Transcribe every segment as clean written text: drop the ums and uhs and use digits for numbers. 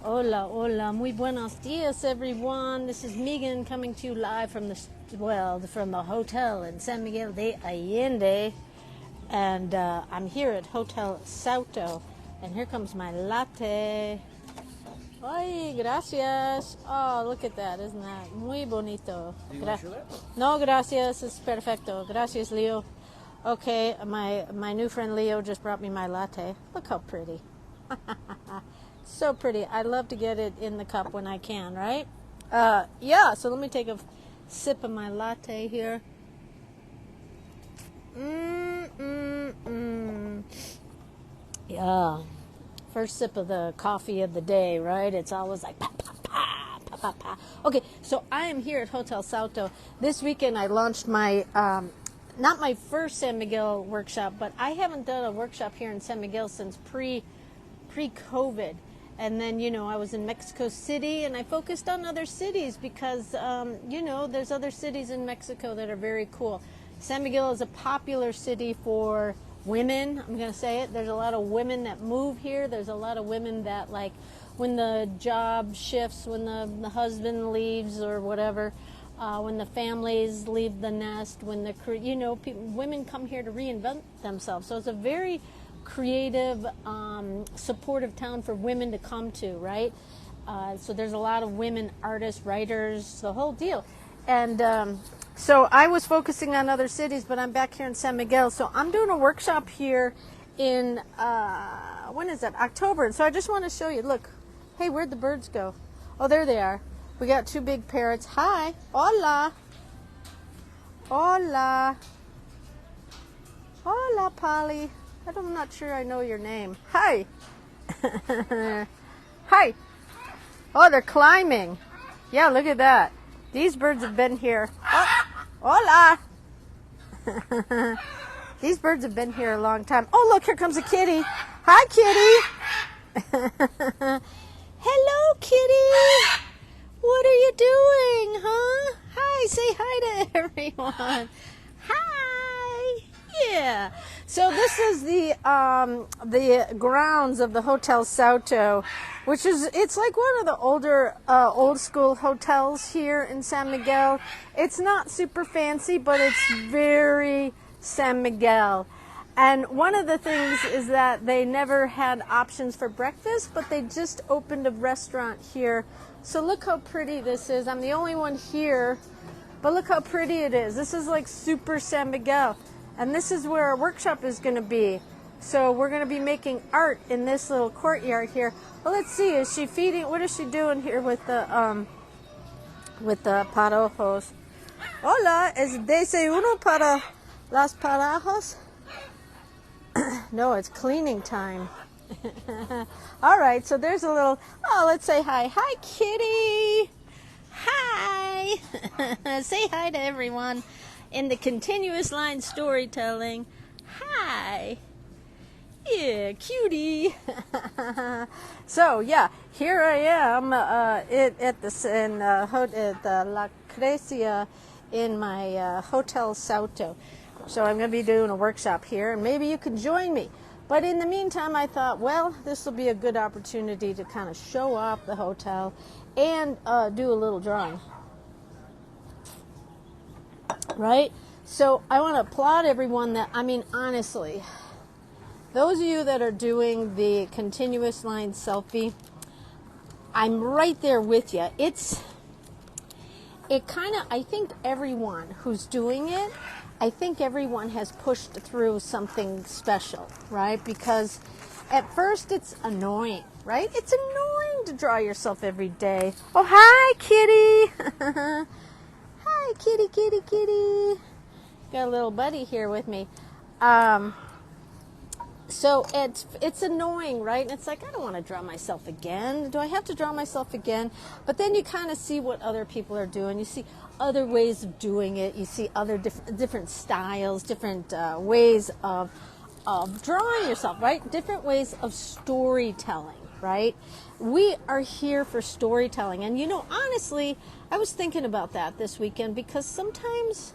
Hola, hola, muy buenos dias, everyone. This is Meagan coming to you live from from the hotel in San Miguel de Allende, and I'm here at Hotel Salto, and here comes my latte. Ay, gracias. Oh, look at that, isn't that muy bonito? Do you want sugar? No, gracias. It's perfecto. Gracias, Leo. Okay, my new friend Leo just brought me my latte. Look how pretty. So pretty. I love to get it in the cup when I can, right? Yeah, so let me take a sip of my latte here. Yeah. First sip of the coffee of the day, right? It's always like pa, pa, pa, pa, pa, pa. Okay, so I am here at Hotel Salto. This weekend I launched my, not my first San Miguel workshop, but I haven't done a workshop here in San Miguel since pre-COVID. And then, I was in Mexico City, and I focused on other cities because, there's other cities in Mexico that are very cool. San Miguel is a popular city for women. I'm going to say it. There's a lot of women that move here. There's a lot of women that, like, when the job shifts, when the husband leaves or whatever, when the families leave the nest, when women come here to reinvent themselves. So it's a very creative, supportive town for women to come to, right? So there's a lot of women artists, writers, the whole deal. And so I was focusing on other cities, but I'm back here in San Miguel. So I'm doing a workshop here in, when is that? October. And so I just want to show you. Look, hey, where'd the birds go? Oh, there they are. We got two big parrots. Hi. Hola. Hola. Hola, Polly. I'm not sure I know your name. Hi. Hi. Oh, they're climbing. Yeah, look at that. These birds have been here. Oh, hola. These birds have been here a long time. Oh, look, here comes a kitty. Hi, kitty. Hello, kitty. What are you doing, huh? Hi, say hi to everyone. Hi. Yeah. So this is the grounds of the Hotel Salto, it's like one of the older old school hotels here in San Miguel. It's not super fancy, but it's very San Miguel. And one of the things is that they never had options for breakfast, but they just opened a restaurant here. So look how pretty this is. I'm the only one here, but look how pretty it is. This is like super San Miguel. And this is where our workshop is going to be. So we're going to be making art in this little courtyard here. Well, let's see. Is she feeding? What is she doing here with the parojos? Hola, ¿es desayuno para las parajos? No, it's cleaning time. All right, so there's a little, let's say hi. Hi, kitty. Hi. Say hi to everyone in the continuous line storytelling. Hi. Yeah, cutie. So, yeah, here I am at the La Crecia in my Hotel Salto. So I'm going to be doing a workshop here, and maybe you can join me. But in the meantime, I thought, well, this will be a good opportunity to kind of show off the hotel and do a little drawing. Right? So I want to applaud everyone honestly, those of you that are doing the continuous line selfie, I'm right there with you. I think everyone who's doing it, I think everyone has pushed through something special, right? Because at first it's annoying, right? It's annoying to draw yourself every day. Oh, hi, kitty. Hi, kitty, kitty, kitty. Got a little buddy here with me. So it's annoying, right? And it's like, I don't want to draw myself again. Do I have to draw myself again? But then you kind of see what other people are doing. You see other ways of doing it. You see other different styles, different ways of drawing yourself, right? Different ways of storytelling, right? We are here for storytelling. And honestly, I was thinking about that this weekend because sometimes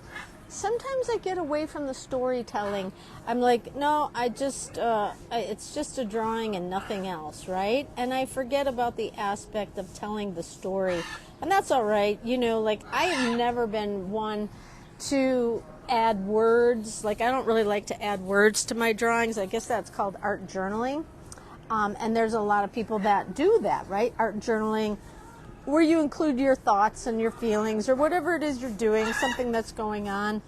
sometimes I get away from the storytelling. I'm like, no, it's just a drawing and nothing else, right? And I forget about the aspect of telling the story. And that's all right. Like, I have never been one to add words. Like, I don't really like to add words to my drawings. I guess that's called art journaling. And there's a lot of people that do that, right? Art journaling, where you include your thoughts and your feelings or whatever it is you're doing, something that's going on.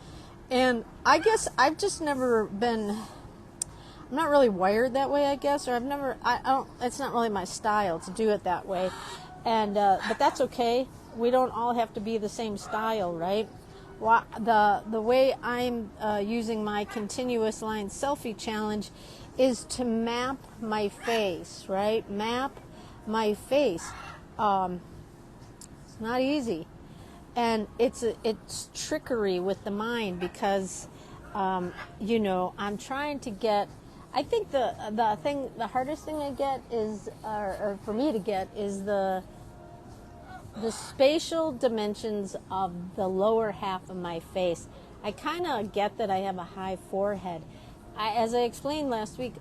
And I guess I've just never been, I'm not really wired that way, I guess, or I don't, it's not really my style to do it that way. And, but that's okay. We don't all have to be the same style, right? The way I'm using my continuous line selfie challenge is to map my face, right? Map my face. It's not easy, and it's trickery with the mind because I'm trying to get. I think the hardest thing I get is, or for me to get, is the spatial dimensions of the lower half of my face. I kind of get that I have a high forehead. As I explained last week,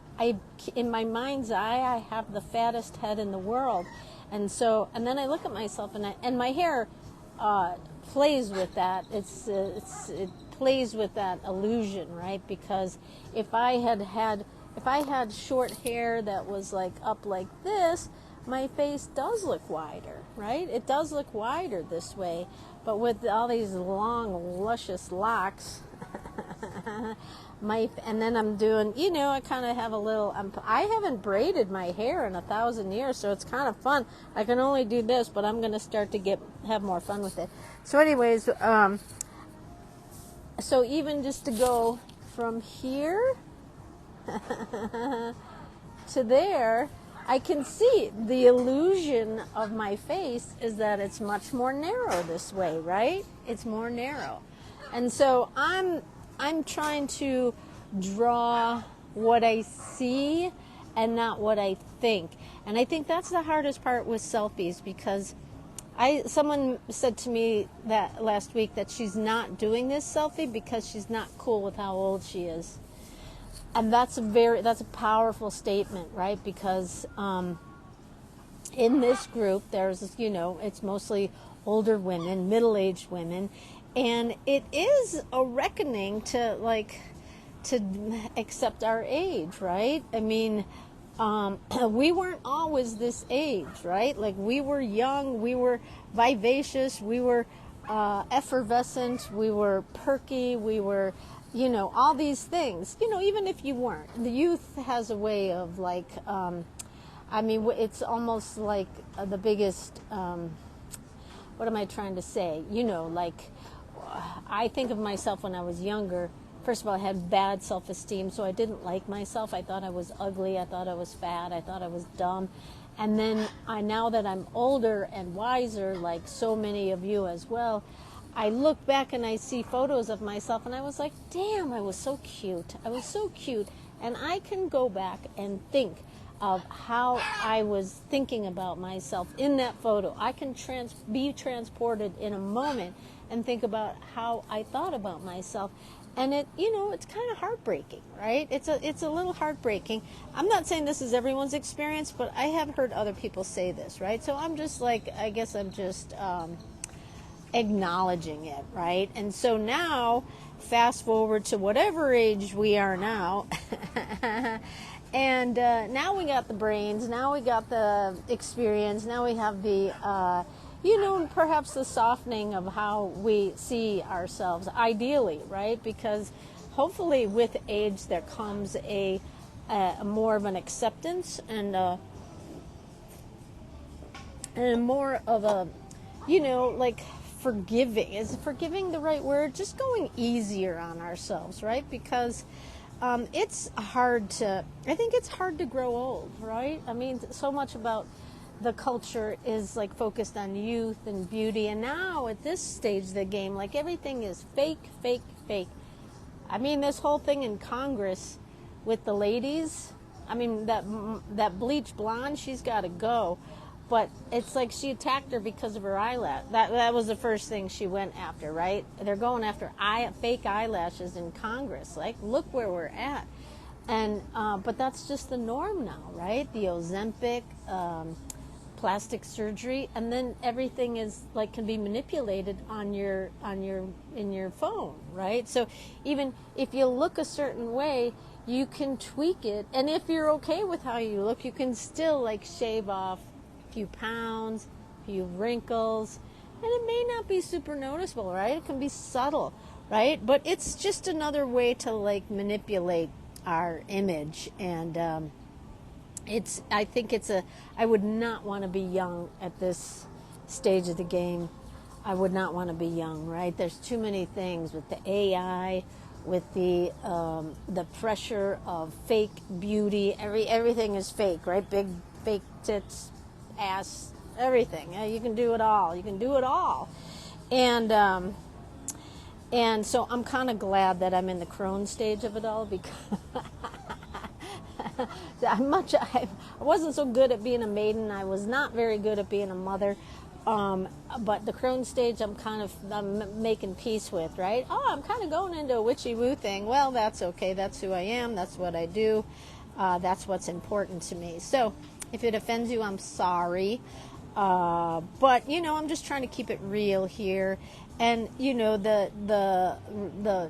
in my mind's eye, I have the fattest head in the world. And then I look at myself, and my hair plays with that. It plays with that illusion, right? Because if I had short hair that was like up like this, my face does look wider, right? It does look wider this way. But with all these long, luscious locks, and then I'm doing, I kind of have a little, I haven't braided my hair in 1,000 years, so it's kind of fun. I can only do this, but I'm going to start to have more fun with it. So anyways, so even just to go from here to there, I can see the illusion of my face is that it's much more narrow this way, right? It's more narrow. And so I'm trying to draw what I see and not what I think. And I think that's the hardest part with selfies, because someone said to me that last week that she's not doing this selfie because she's not cool with how old she is. And that's a powerful statement, right? Because in this group, there's, it's mostly older women, middle-aged women, and it is a reckoning to accept our age, right? I mean, we weren't always this age, right? Like, we were young, we were vivacious, we were effervescent, we were perky, we were, all these things. Even if you weren't, the youth has a way of it's almost like the biggest, what am I trying to say? I think of myself when I was younger. First of all, I had bad self-esteem, so I didn't like myself. I thought I was ugly. I thought I was fat. I thought I was dumb. And then now that I'm older and wiser, like so many of you as well, I look back and I see photos of myself, and I was like, damn, I was so cute. I was so cute. And I can go back and think of how I was thinking about myself in that photo. I can be transported in a moment and think about how I thought about myself. And it's kind of heartbreaking, right? It's a little heartbreaking. I'm not saying this is everyone's experience, but I have heard other people say this, right? So I'm just I guess I'm just acknowledging it, right? And so now, fast forward to whatever age we are now, and now we got the brains, now we got the experience, now we have the, perhaps the softening of how we see ourselves, ideally, right? Because hopefully with age there comes a more of an acceptance and more of a, forgiving. Is forgiving the right word? Just going easier on ourselves, right? Because I think it's hard to grow old, right? I mean, so much about the culture is focused on youth and beauty, and now at this stage of the game, everything is fake, fake, fake. I mean, this whole thing in Congress with the ladies, I mean, that bleach blonde, she's got to go. but it's like she attacked her because of her eyelash. That was the first thing she went after, right? They're going after fake eyelashes in Congress. Like, look where we're at. And but that's just the norm now, right? The Ozempic, plastic surgery, and then everything is like can be manipulated in your phone, right? So even if you look a certain way, you can tweak it, and if you're okay with how you look, you can still like shave off a few pounds, a few wrinkles, and it may not be super noticeable, right? It can be subtle, right? But it's just another way to like manipulate our image. And I would not want to be young at this stage of the game. I would not want to be young, right? There's too many things with the AI, with the pressure of fake beauty. Everything is fake, right? Big fake tits, ass, everything. You can do it all. You can do it all. And so I'm kind of glad that I'm in the crone stage of it all, because I wasn't so good at being a maiden. I was not very good at being a mother. But the crone stage, I'm making peace with, right? Oh, I'm kind of going into a witchy woo thing. Well, that's okay. That's who I am. That's what I do. That's what's important to me. So if it offends you, I'm sorry. But I'm just trying to keep it real here. And the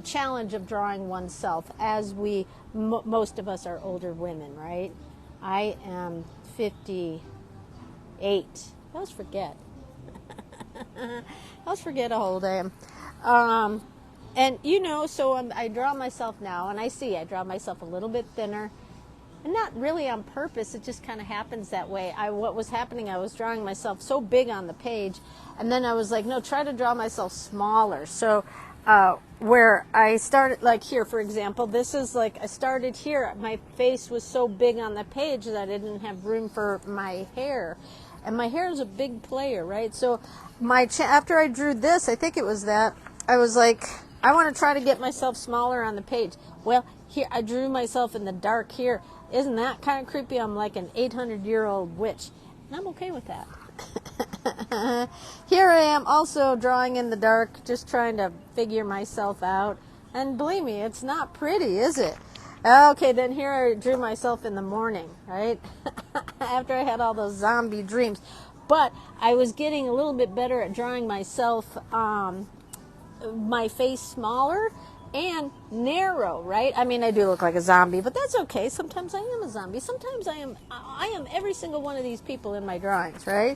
challenge of drawing oneself, as most of us are older women, right? I am 58. I always forget. I always forget how old I am. So I draw myself now, and I draw myself a little bit thinner. And not really on purpose, it just kind of happens that way. What was happening, I was drawing myself so big on the page, and then I was like, no, try to draw myself smaller. So where I started, like here, for example, this is like, I started here, my face was so big on the page that I didn't have room for my hair. And my hair is a big player, right? So after I drew this, I think it was that, I was like, I want to try to get myself smaller on the page. Well, here, I drew myself in the dark here. Isn't that kind of creepy? I'm like an 800-year-old witch. And I'm okay with that. Here I am also drawing in the dark, just trying to figure myself out. And believe me, it's not pretty, is it? Okay, then here I drew myself in the morning, right? After I had all those zombie dreams. But I was getting a little bit better at drawing myself, my face smaller and narrow, right? I mean, I do look like a zombie, but that's okay. Sometimes I am a zombie. Sometimes I am every single one of these people in my drawings, right?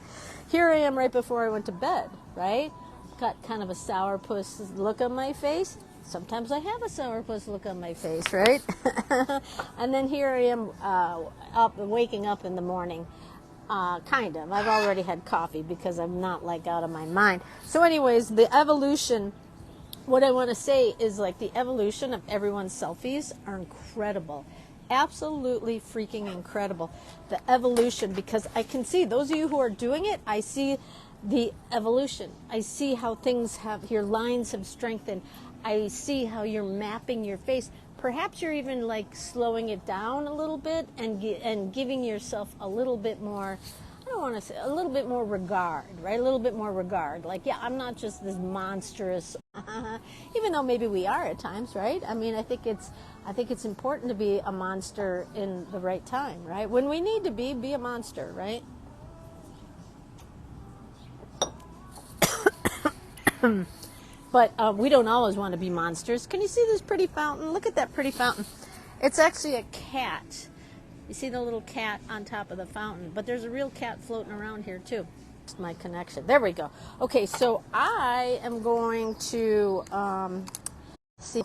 Here I am right before I went to bed, right? Got kind of a sourpuss look on my face. Sometimes I have a sourpuss look on my face, right? And then here I am waking up in the morning. Kind of. I've already had coffee because I'm not like out of my mind. So anyways, the evolution, what I want to say is like the evolution of everyone's selfies are incredible. Absolutely freaking incredible. The evolution, because I can see those of you who are doing it, I see the evolution. I see how your lines have strengthened. I see how you're mapping your face. Perhaps you're even like slowing it down a little bit and giving yourself a little bit more, I don't want to say, a little bit more regard, right? A little bit more regard. Like, yeah, I'm not just this monstrous, even though maybe we are at times, right? I mean, I think it's important to be a monster in the right time, right? When we need to be a monster, right? But we don't always want to be monsters. Can you see this pretty fountain? Look at that pretty fountain. It's actually a cat. You see the little cat on top of the fountain, but there's a real cat floating around here too. It's my connection. There we go. Okay, so I am going to see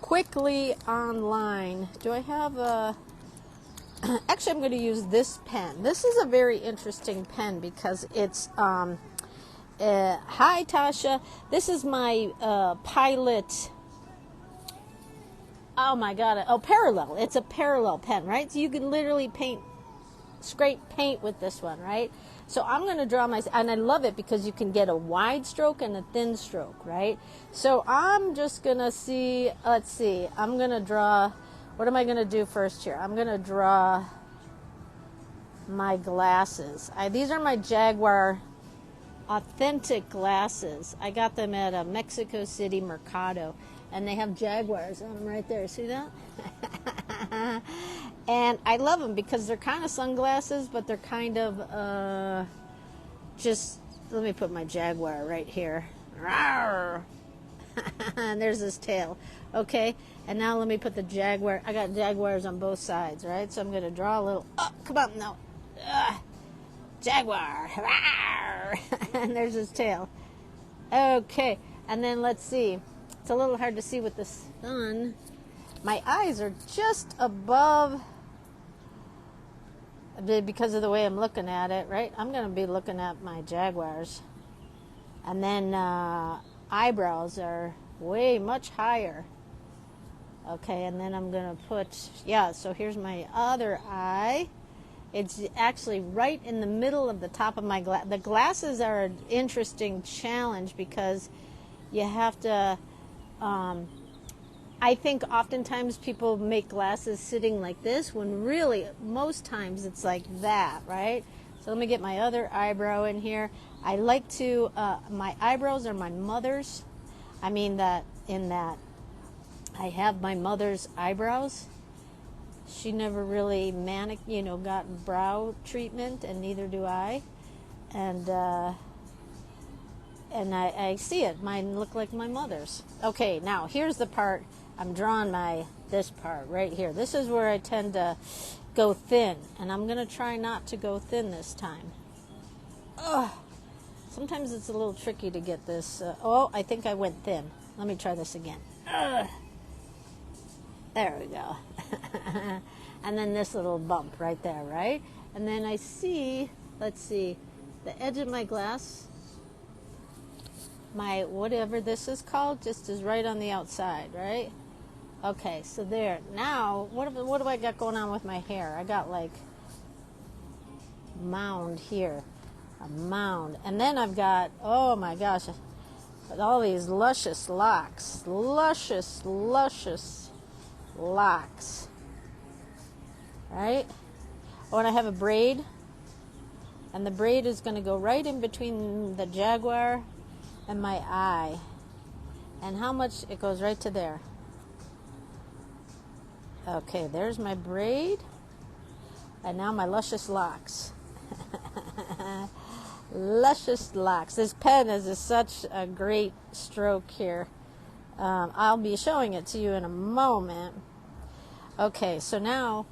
quickly online. Do I have a... Actually, I'm going to use this pen. This is a very interesting pen because it's... hi, Tasha. This is my Pilot... Oh my God! Oh, parallel. It's a parallel pen, right? So you can literally scrape paint with this one, right? So I'm going to draw and I love it because you can get a wide stroke and a thin stroke, right? So I'm just going to see, let's see, what am I going to do first here? I'm going to draw my glasses. These are my Jaguar authentic glasses. I got them at a Mexico City Mercado, and they have Jaguars on them right there. See that? And I love them because they're kind of sunglasses, but they're kind of just, let me put my Jaguar right here. Rawr. And there's his tail. Okay, and now let me put the Jaguar. I got Jaguars on both sides, right? So I'm going to draw a little, oh, come on, no. Jaguar. And there's his tail. Okay, and then let's see. It's a little hard to see with the sun. My eyes are just above, because of the way I'm looking at it, right? I'm going to be looking at my Jaguars. And then eyebrows are way much higher. Okay, and then I'm going to put, yeah, so here's my other eye. It's actually right in the middle of the top of my glass. The glasses are an interesting challenge because you have to, I think oftentimes people make glasses sitting like this when really most times it's like that, right? So let me get my other eyebrow in here. I like to, my eyebrows are my mother's. I mean that in that I have my mother's eyebrows. She never really got brow treatment, and neither do I. And I see it. Mine look like my mother's. Okay, now here's the part. I'm drawing this part right here. This is where I tend to go thin, and I'm going to try not to go thin this time. Ugh. Sometimes it's a little tricky to get this. Oh, I think I went thin. Let me try this again. Ugh. There we go. And then this little bump right there, right? And then I see, let's see, the edge of my glass, my whatever this is called, just is right on the outside, right? Okay, so there. Now, what do I got going on with my hair? I got like mound here, a mound. And then I've got, oh my gosh, all these luscious locks, luscious locks, right? Oh, and I have a braid, and the braid is going to go right in between the Jaguar and my eye. And how much? It goes right to there. Okay, there's my braid, and now my luscious locks. Luscious locks. This pen is such a great stroke here. I'll be showing it to you in a moment. Okay, so now,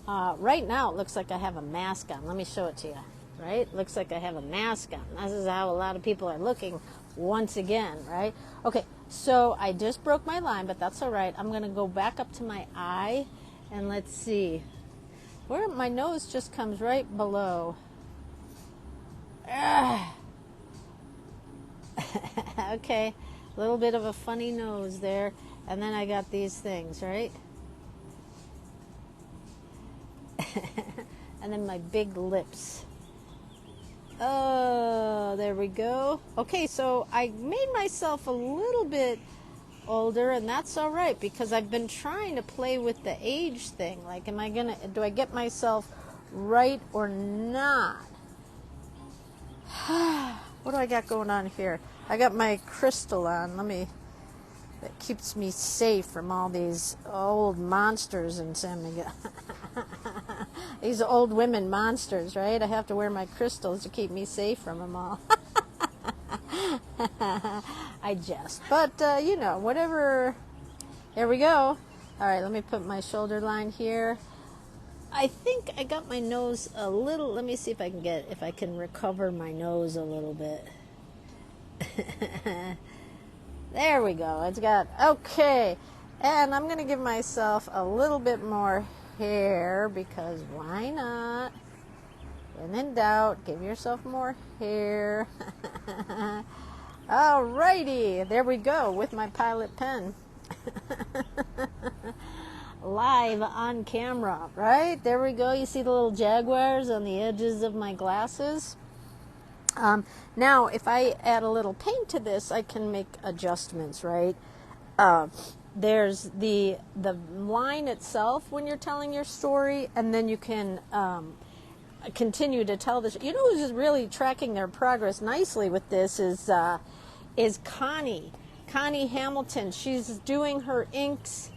right now it looks like I have a mask on. Let me show it to you, right? Looks like I have a mask on. This is how a lot of people are looking once again, right? Okay, so I just broke my line, but that's all right. I'm going to go back up to my eye, and let's see. Where my nose just comes right below. Okay, a little bit of a funny nose there. And then I got these things, right? And then my big lips. Oh, there we go. Okay, so I made myself a little bit older, and that's all right because I've been trying to play with the age thing. Like, do I get myself right or not? What do I got going on here? I got my crystal on. That keeps me safe from all these old monsters in San Miguel. These old women monsters, right? I have to wear my crystals to keep me safe from them all. I jest. But, whatever. There we go. All right, let me put my shoulder line here. I think I got my nose a little. Let me see if I can recover my nose a little bit. There we go. It's got, okay. And I'm going to give myself a little bit more hair because why not? When in doubt, give yourself more hair. Alrighty. There we go with my Pilot pen. Live on camera, right? There we go. You see the little Jaguars on the edges of my glasses? Now, if I add a little paint to this, I can make adjustments, right? There's the line itself when you're telling your story, and then you can continue to tell this. You know who's just really tracking their progress nicely with this is Connie Hamilton. She's doing her inks